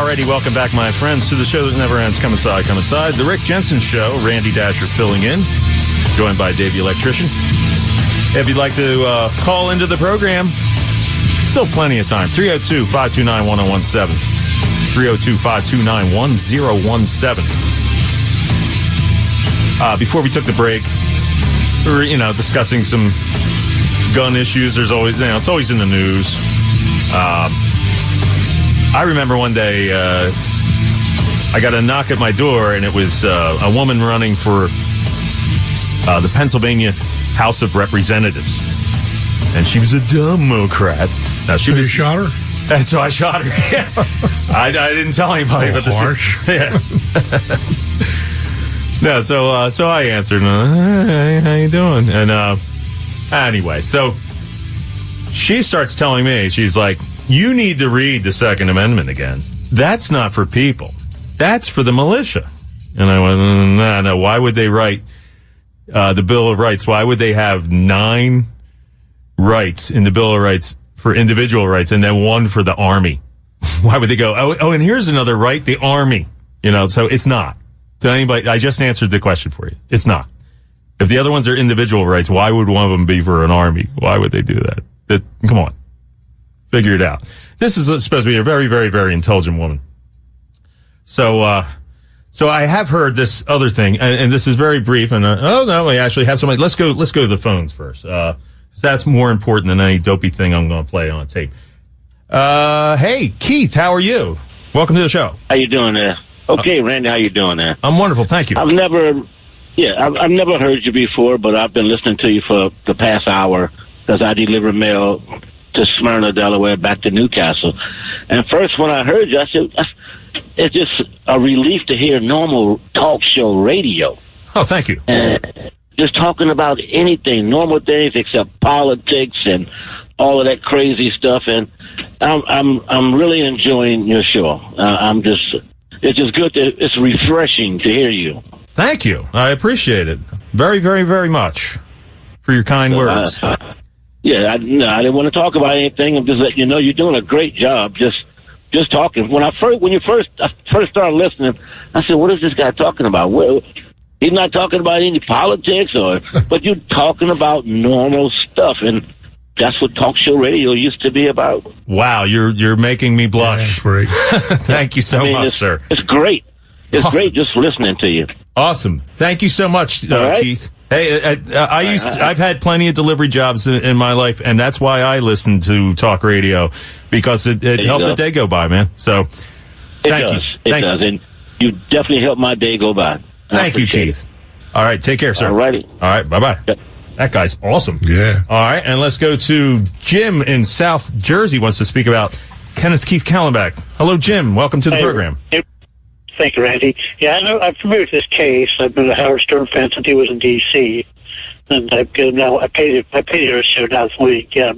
Alrighty, welcome back, my friends, to the show that never ends. Come inside, come inside. The Rick Jensen Show. Randy Dasher filling in, joined by Dave the Electrician. If you'd like to call into the program, still plenty of time. 302-529-1017. 302-529-1017. Before we took the break, we were, discussing some gun issues. There's always, it's always in the news. I remember one day I got a knock at my door, and it was a woman running for the Pennsylvania House of Representatives, and she was a Democrat. Now You shot her? And so I shot her. I didn't tell anybody. But harsh. Yeah. No, so I answered. Hey, how you doing? And anyway, so she starts telling me, she's like, "You need to read the Second Amendment again. That's not for people. That's for the militia." And I went, no. Why would they write the Bill of Rights? Why would they have 9 rights in the Bill of Rights for individual rights and then 1 for the Army? Why would they go, oh, and here's another right, the Army? So it's not. To anybody, I just answered the question for you. It's not. If the other ones are individual rights, why would one of them be for an Army? Why would they do that? Come on. Figure it out. This is supposed to be a very, very, very intelligent woman. So I have heard this other thing, and this is very brief. And we actually have somebody. Let's go to the phones first. That's more important than any dopey thing I'm going to play on tape. Hey, Keith, how are you? Welcome to the show. How you doing there? Okay, Randy, how you doing there? I'm wonderful, thank you. I've never heard you before, but I've been listening to you for the past hour because I deliver mail to Smyrna, Delaware, back to Newcastle. And first, when I heard you, I said, it's just a relief to hear normal talk show radio. Oh, thank you. And just talking about anything, normal things except politics and all of that crazy stuff. And I'm really enjoying your show. It's just good it's refreshing to hear you. Thank you. I appreciate it very, very, very much for your kind words. I didn't want to talk about anything. I'm just letting you know you're doing a great job. Just talking. When I first started listening, I said, "What is this guy talking about?" Well, he's not talking about any politics, but you're talking about normal stuff, and that's what talk show radio used to be about. Wow, you're making me blush. Yeah, great. Thank you so much, sir. It's great. It's great just listening to you. Awesome. Thank you so much, right. Keith. Hey, I've had plenty of delivery jobs in my life, and that's why I listen to talk radio, because it helped the day go by, man. So, thank you. It does, and you definitely helped my day go by. Thank you, Keith. All right, take care, sir. All righty. All right, bye-bye. Yep. That guy's awesome. Yeah. All right, and let's go to Jim in South Jersey wants to speak about Kenneth Keith Kallenbach. Hello, Jim. Welcome to the program. Thank you, Randy. Yeah, I know. I'm familiar with this case. I've been a Howard Stern fan since he was in D.C., and I paid her show now this week. Yeah,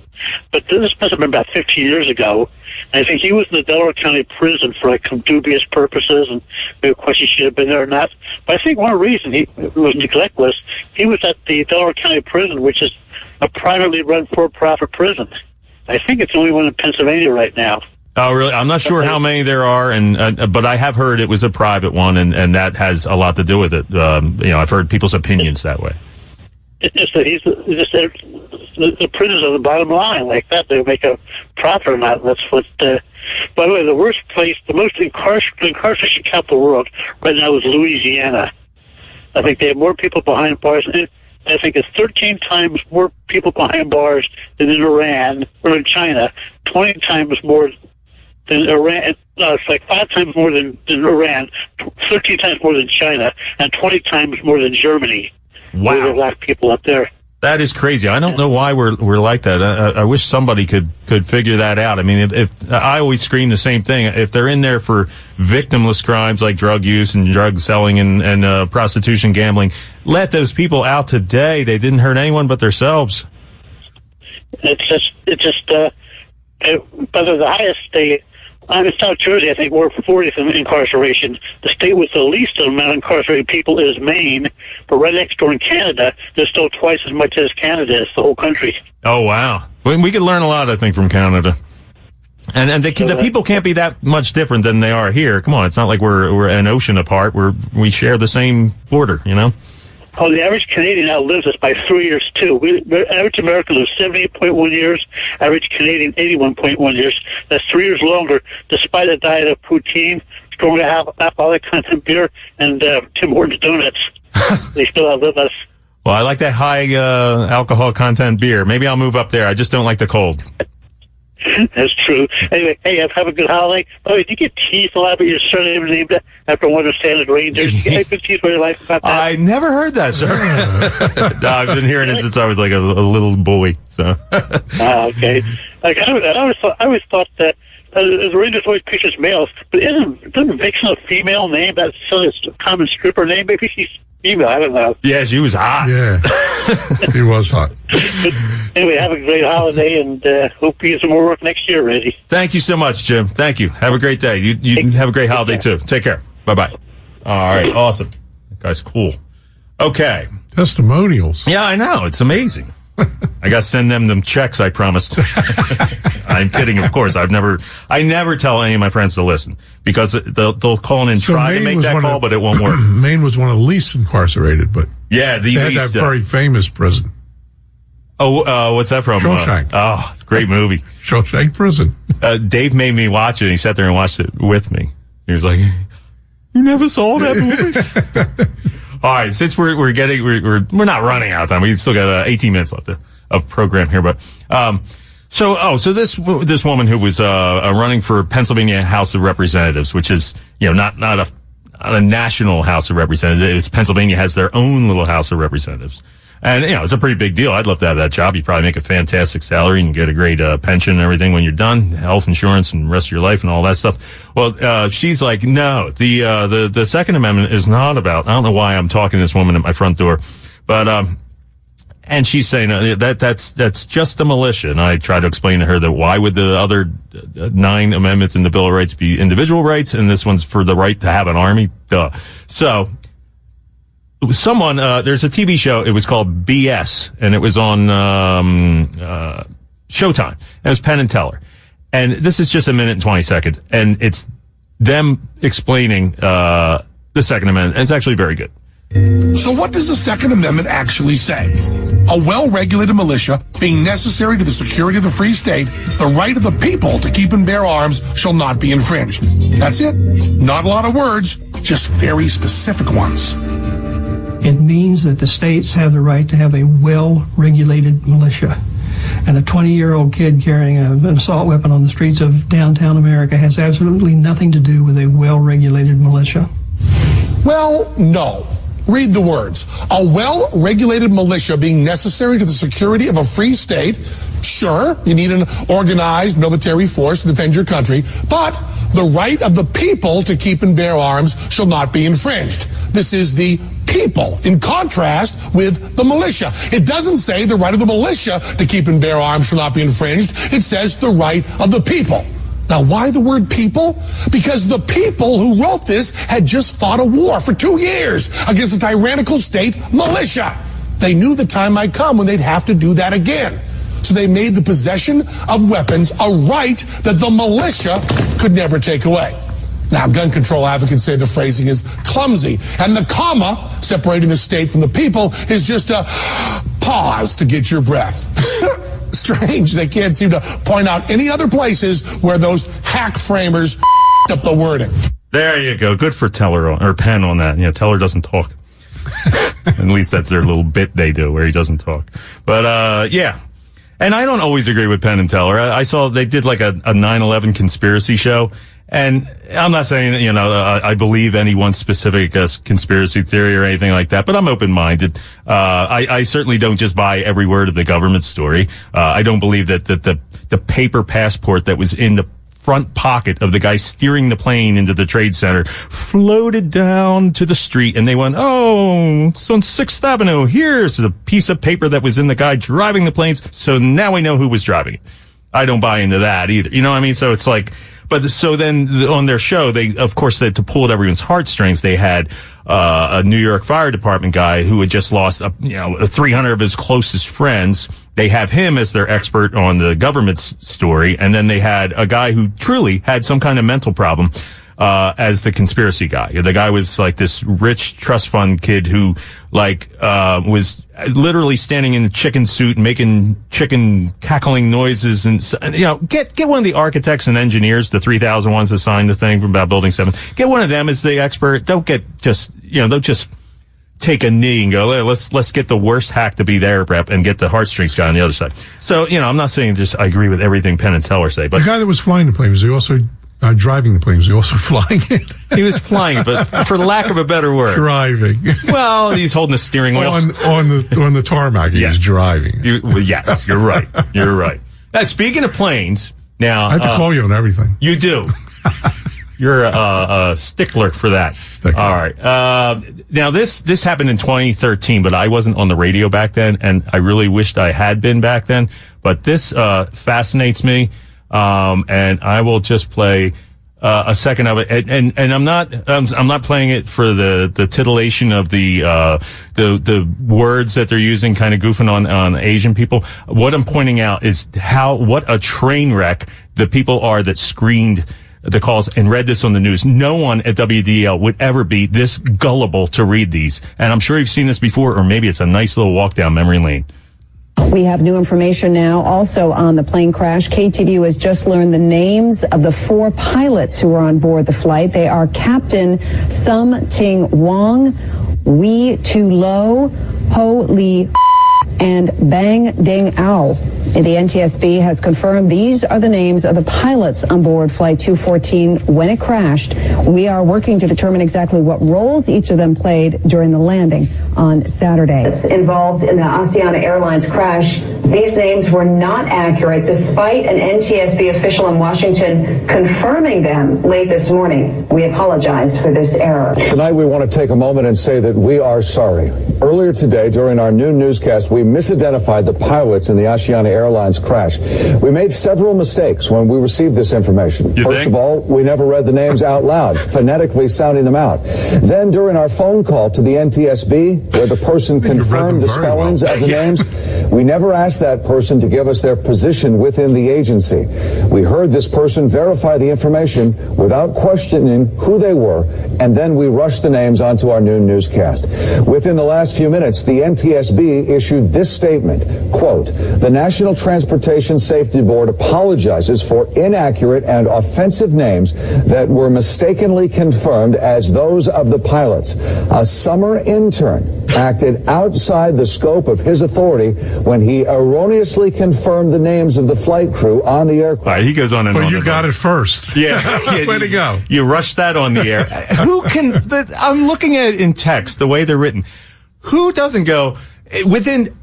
but this must have been about 15 years ago. And I think he was in the Delaware County Prison for like some dubious purposes, and maybe a question he should have been there or not. But I think one reason he was neglectless. He was at the Delaware County Prison, which is a privately run for-profit prison. I think it's the only one in Pennsylvania right now. Oh, really? I'm not sure how many there are, but I have heard it was a private one, and that has a lot to do with it. I've heard people's opinions that way. It's just that the prisons are the bottom line like that. They make a profit or not. That's what. By the way, the worst place, the most incarceration camp in the world right now is Louisiana. I think they have more people behind bars. And I think it's 13 times more people behind bars than in Iran or in China. 20 times more than Iran. It's like 5 times more than Iran, 13 times more than China, and 20 times more than Germany. Wow. There are a lot of people up there. That is crazy. I don't know why we're like that. I wish somebody could figure that out. I mean, if I always scream the same thing. If they're in there for victimless crimes like drug use and drug selling and prostitution, gambling, let those people out today. They didn't hurt anyone but themselves. It's just but they're the highest state. In South Jersey, I think we're 40th in incarceration. The state with the least amount of incarcerated people is Maine, but right next door in Canada, there's still twice as much as Canada is, the whole country. Oh, wow. We could learn a lot, I think, from Canada. And the people can't be that much different than they are here. Come on, it's not like we're an ocean apart. We share the same border, you know? Oh, the average Canadian outlives us by 3 years, too. Average American lives 78.1 years, average Canadian 81.1 years. That's 3 years longer, despite a diet of poutine, strong alcoholic content beer, and Tim Hortons donuts. They still outlive us. Well, I like that high alcohol content beer. Maybe I'll move up there. I just don't like the cold. That's true. Anyway, hey, have a good holiday. By the way, do you get teased a lot about your surname named after one of the standard rangers? Do you get good teased by your life about that? I never heard that, sir. No, I've been hearing it since I was like a little boy. So. Okay. Like I always thought that the Rangers always pictures males, but doesn't Vixen a female name? That's a common stripper name. Maybe she's female. I don't know. Yeah, she was hot. Yeah, she was hot. Anyway, have a great holiday, and hope you get some more work next year, Randy. Thank you so much, Jim. Thank you. Have a great day. You have a great holiday, too. Take care. Bye-bye. All right, awesome. That guy's cool. Okay. Testimonials. Yeah, I know. It's amazing. I got to send them checks I promised. I'm kidding, of course. I never tell any of my friends to listen because they'll call in and try to make that call, but it won't work. Maine was one of the least incarcerated, but yeah, they had that very famous prison. Oh, what's that from? Shawshank. Great movie. Shawshank Prison. Dave made me watch it, and he sat there and watched it with me. He was like, "You never saw that movie?" All right, since we're not running out of time. We still got 18 minutes left of program here, but so this woman who was running for Pennsylvania House of Representatives, which is not a national House of Representatives. Pennsylvania has their own little House of Representatives. And, it's a pretty big deal. I'd love to have that job. You'd probably make a fantastic salary and get a great pension and everything when you're done, health insurance and the rest of your life and all that stuff. Well, she's like, no, the Second Amendment is not about, I don't know why I'm talking to this woman at my front door, but, and she's saying that's just the militia. And I try to explain to her that why would the other 9 amendments in the Bill of Rights be individual rights and this one's for the right to have an army? Duh. So, someone, there's a TV show, it was called BS, and it was on Showtime. And it was Penn and Teller. And this is just a minute and 20 seconds, and it's them explaining the Second Amendment, and it's actually very good. So what does the Second Amendment actually say? A well-regulated militia being necessary to the security of the free state, the right of the people to keep and bear arms shall not be infringed. That's it. Not a lot of words, just very specific ones. It means that the states have the right to have a well-regulated militia. And a 20-year-old kid carrying an assault weapon on the streets of downtown America has absolutely nothing to do with a well-regulated militia. Well, no. Read the words. A well-regulated militia being necessary to the security of a free state. Sure, you need an organized military force to defend your country, but the right of the people to keep and bear arms shall not be infringed. This is the people, in contrast with the militia. It doesn't say the right of the militia to keep and bear arms shall not be infringed. It says the right of the people. Now, why the word people? Because the people who wrote this had just fought a war for 2 years against a tyrannical state militia. They knew the time might come when they'd have to do that again. So they made the possession of weapons a right that the militia could never take away. Now, gun control advocates say the phrasing is clumsy, and the comma separating the state from the people is just a pause to get your breath. Strange, they can't seem to point out any other places where those hack framers up the wording. There you go. Good for Teller or Penn on that. Teller doesn't talk. At least that's their little bit they do where he doesn't talk. But, yeah. And I don't always agree with Penn and Teller. I saw they did like a 9/11 conspiracy show. And I'm not saying, I believe any one specific conspiracy theory or anything like that, but I'm open-minded. I certainly don't just buy every word of the government story. I don't believe that the paper passport that was in the front pocket of the guy steering the plane into the Trade Center floated down to the street, and they went, oh, it's on 6th Avenue. Here's the piece of paper that was in the guy driving the planes, so now we know who was driving it. I don't buy into that either. You know what I mean? So it's like, But so then on their show, they, of course, to pull at everyone's heartstrings, they had a New York Fire Department guy who had just lost 300 of his closest friends. They have him as their expert on the government's story, and then they had a guy who truly had some kind of mental problem as the conspiracy guy. The guy was like this rich trust fund kid who was literally standing in a chicken suit and making chicken cackling noises, and get one of the architects and engineers, the 3,000 ones that signed the thing about Building 7. Get one of them as the expert. Don't just take a knee and go, let's get the worst hack to be there, rep, and get the heartstrings guy on the other side. So, I'm not saying I agree with everything Penn and Teller say, but the guy that was flying the plane, was he also driving the plane? Was he also flying it? He was flying it, but for lack of a better word. Driving. Well, he's holding the steering wheel. On the tarmac, he was driving. Yes, you're right. You're right. Now, speaking of planes, now... I have to call you on everything. You do. You're a stickler for that. Stickler. All right. Now, this happened in 2013, but I wasn't on the radio back then, and I really wished I had been back then. But this fascinates me, and I will just play a second of it. And I'm not playing it for the titillation of the words that they're using, kind of goofing on Asian people. What I'm pointing out is what a train wreck the people are that screened the calls and read this on the news. No one at WDEL would ever be this gullible to read these. And I'm sure you've seen this before, or maybe it's a nice little walk down memory lane. We have new information now also on the plane crash. KTVU has just learned the names of the 4 pilots who were on board the flight. They are Captain Sum Ting Wong, Wee Tu Lo, Ho Li, and Bang Ding Ao. The NTSB has confirmed these are the names of the pilots on board Flight 214 when it crashed. We are working to determine exactly what roles each of them played during the landing on Saturday. Involved in the Asiana Airlines crash, these names were not accurate despite an NTSB official in Washington confirming them late this morning. We apologize for this error. Tonight we want to take a moment and say that we are sorry. Earlier today, during our noon newscast, we misidentified the pilots in the Asiana Airlines crash. We made several mistakes when we received this information. First of all, we never read the names out loud, phonetically sounding them out. Then during our phone call to the NTSB, where the person confirmed the spellings of the names, we never asked that person to give us their position within the agency. We heard this person verify the information without questioning who they were, and then we rushed the names onto our noon newscast. Within the last few minutes, the NTSB issued this statement, quote, "The National Transportation Safety Board apologizes for inaccurate and offensive names that were mistakenly confirmed as those of the pilots. A summer intern acted outside the scope of his authority when he erroneously confirmed the names of the flight crew on the aircraft." All right, he goes on and on. But you got it first. Yeah. Way to go. You rushed that on the air. Who can... I'm looking at it in text, the way they're written. Who doesn't go within...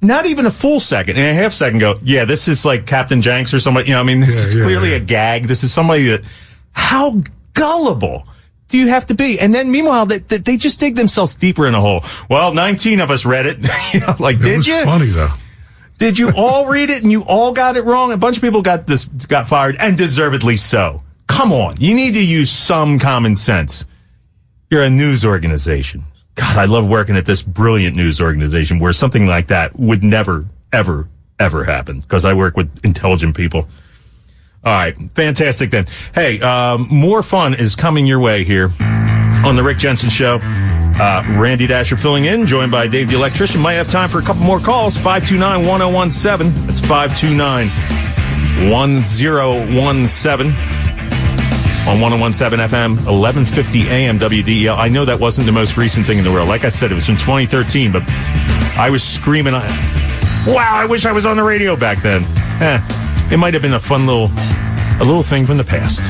not even a full second and a half second go, yeah, this is like Captain Jenks or somebody, this is clearly a gag. This is somebody that, how gullible do you have to be? And then meanwhile, they just dig themselves deeper in a hole. Well, 19 of us read it. Did you? Funny though. Did you all read it and you all got it wrong? A bunch of people got fired, and deservedly so. Come on. You need to use some common sense. You're a news organization. God, I love working at this brilliant news organization where something like that would never, ever, ever happen, because I work with intelligent people. All right. Fantastic then. Hey, more fun is coming your way here on the Rick Jensen Show. Randy Dasher filling in, joined by Dave the Electrician. Might have time for a couple more calls. 529-1017. That's 529-1017. On 101.7 FM, 1150 AM WDEL. I know that wasn't the most recent thing in the world. Like I said, it was from 2013, but I was screaming, wow, I wish I was on the radio back then. It might have been a fun little thing from the past.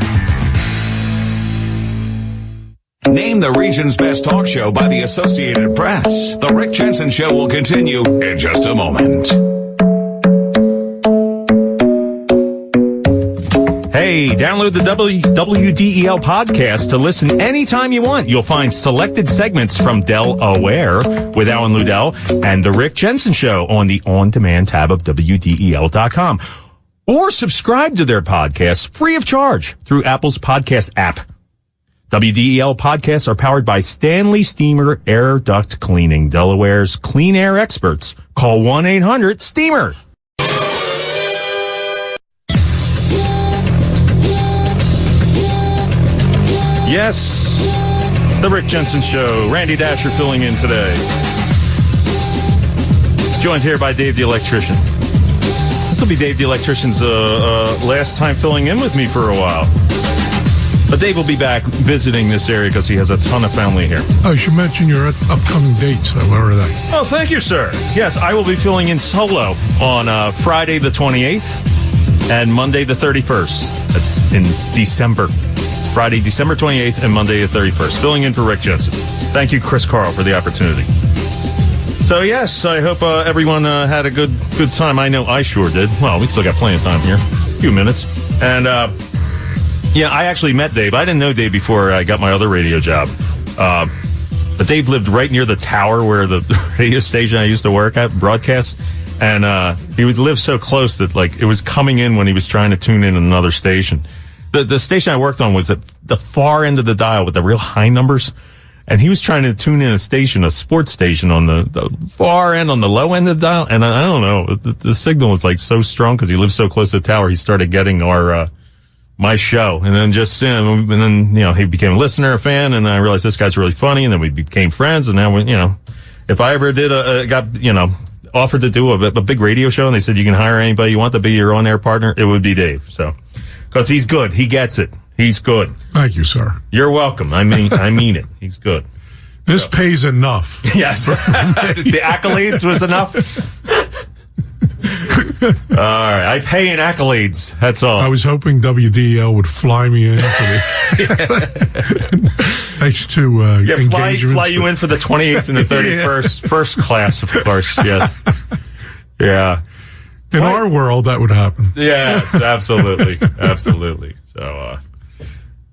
Named the region's best talk show by the Associated Press. The Rick Jensen Show will continue in just a moment. Hey, download the WDEL podcast to listen anytime you want. You'll find selected segments from Delaware with Alan Ludell and The Rick Jensen Show on the on-demand tab of WDEL.com. or subscribe to their podcasts free of charge through Apple's podcast app. WDEL podcasts are powered by Stanley Steamer Air Duct Cleaning, Delaware's clean air experts. Call 1-800-STEAMER. Yes, the Rick Jensen Show. Randy Dasher filling in today. Joined here by Dave the Electrician. This will be Dave the Electrician's last time filling in with me for a while. But Dave will be back visiting this area because he has a ton of family here. Oh, you should mention your upcoming dates, though. Where are they? Oh, thank you, sir. Yes, I will be filling in solo on Friday the 28th and Monday the 31st. That's in December. Friday, December 28th and Monday the 31st. Filling in for Rick Jensen. Thank you, Chris Carl, for the opportunity. So, yes, I hope everyone had a good time. I know I sure did. Well, we still got plenty of time here. A few minutes. And, yeah, I actually met Dave. I didn't know Dave before I got my other radio job. But Dave lived right near the tower where the radio station I used to work at broadcast. And he would live so close that, like, it was coming in when he was trying to tune in another station. The station I worked on was at the far end of the dial with the real high numbers. And he was trying to tune in a sports station on the far end, on the low end of the dial. And I don't know, the signal was like so strong because he lived so close to the tower. He started getting my show, and then he became a listener, a fan, and I realized this guy's really funny, and then we became friends, and now if I ever did offered to do a big radio show, and they said you can hire anybody you want to be your on-air partner, it would be Dave. So, because he's good, he gets it, he's good. Thank you, sir. You're welcome. I mean it. He's good. This pays enough. Yes, the accolades was enough. All right, I pay in accolades. That's all. I was hoping WDEL would fly me in for the next two engagements. Fly you in for the 28th and the 31st, first class, of course. Yes, yeah. In our world, that would happen. Yes, absolutely, absolutely. So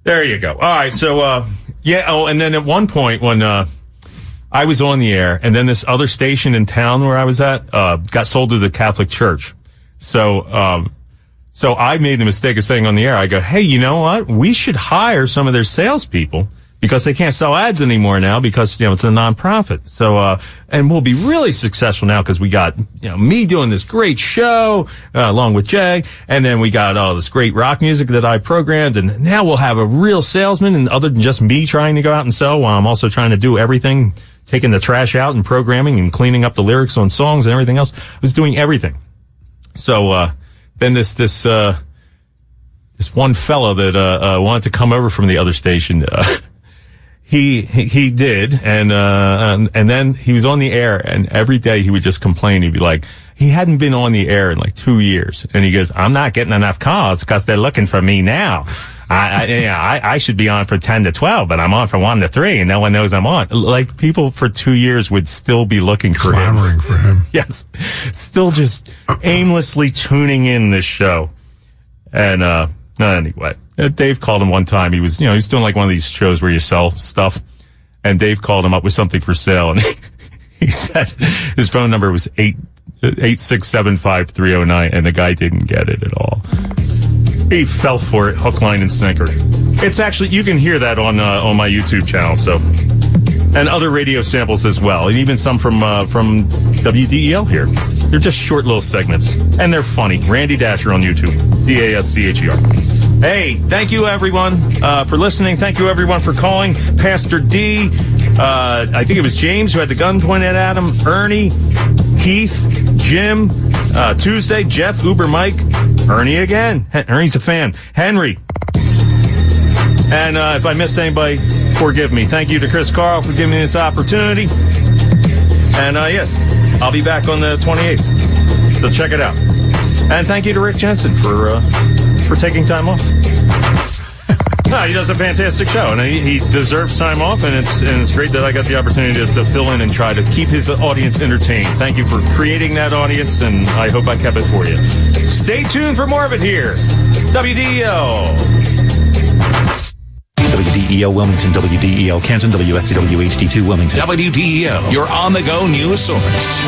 there you go. All right, so and then at one point when I was on the air, and then this other station in town where I was at got sold to the Catholic Church. So I made the mistake of saying on the air, I go, hey, you know what? We should hire some of their salespeople because they can't sell ads anymore now because, it's a nonprofit. So, and we'll be really successful now because we got, me doing this great show, along with Jay. And then we got all this great rock music that I programmed. And now we'll have a real salesman, and other than just me trying to go out and sell while I'm also trying to do everything, taking the trash out and programming and cleaning up the lyrics on songs and everything else. I was doing everything. So, then this one fellow that, wanted to come over from the other station, he did. And then he was on the air, and every day he would just complain. He'd be like, he hadn't been on the air in like 2 years. And he goes, I'm not getting enough calls because they're looking for me now. I should be on for 10 to 12, but I'm on for 1 to 3, and no one knows I'm on. Like, people for 2 years would still be looking for him. Clamoring for him. Yes. Still just aimlessly tuning in this show. And, anyway, Dave called him one time. He was, he was doing like one of these shows where you sell stuff, and Dave called him up with something for sale, and he said his phone number was 8675309, and the guy didn't get it at all. He fell for it, hook, line, and sinker. It's actually, you can hear that on my YouTube channel, so, and other radio samples as well, and even some from WDEL here. They're just short little segments, and they're funny. Randy Dasher on YouTube, DASCHER. Hey, thank you everyone for listening. Thank you everyone for calling. Pastor D, I think it was James who had the gun pointed at him. Ernie, Heath, Jim, Tuesday, Jeff, Uber Mike, Ernie again. Ernie's a fan. Henry. And if I missed anybody, forgive me. Thank you to Chris Carl for giving me this opportunity. And I'll be back on the 28th. So check it out. And thank you to Rick Jensen for taking time off. No, he does a fantastic show, and he deserves time off, and it's great that I got the opportunity to fill in and try to keep his audience entertained. Thank you for creating that audience, and I hope I kept it for you. Stay tuned for more of it here. WDEL. WDEL Wilmington, WDEL Canton, WSTW HD2 Wilmington. WDEL, your on-the-go news source.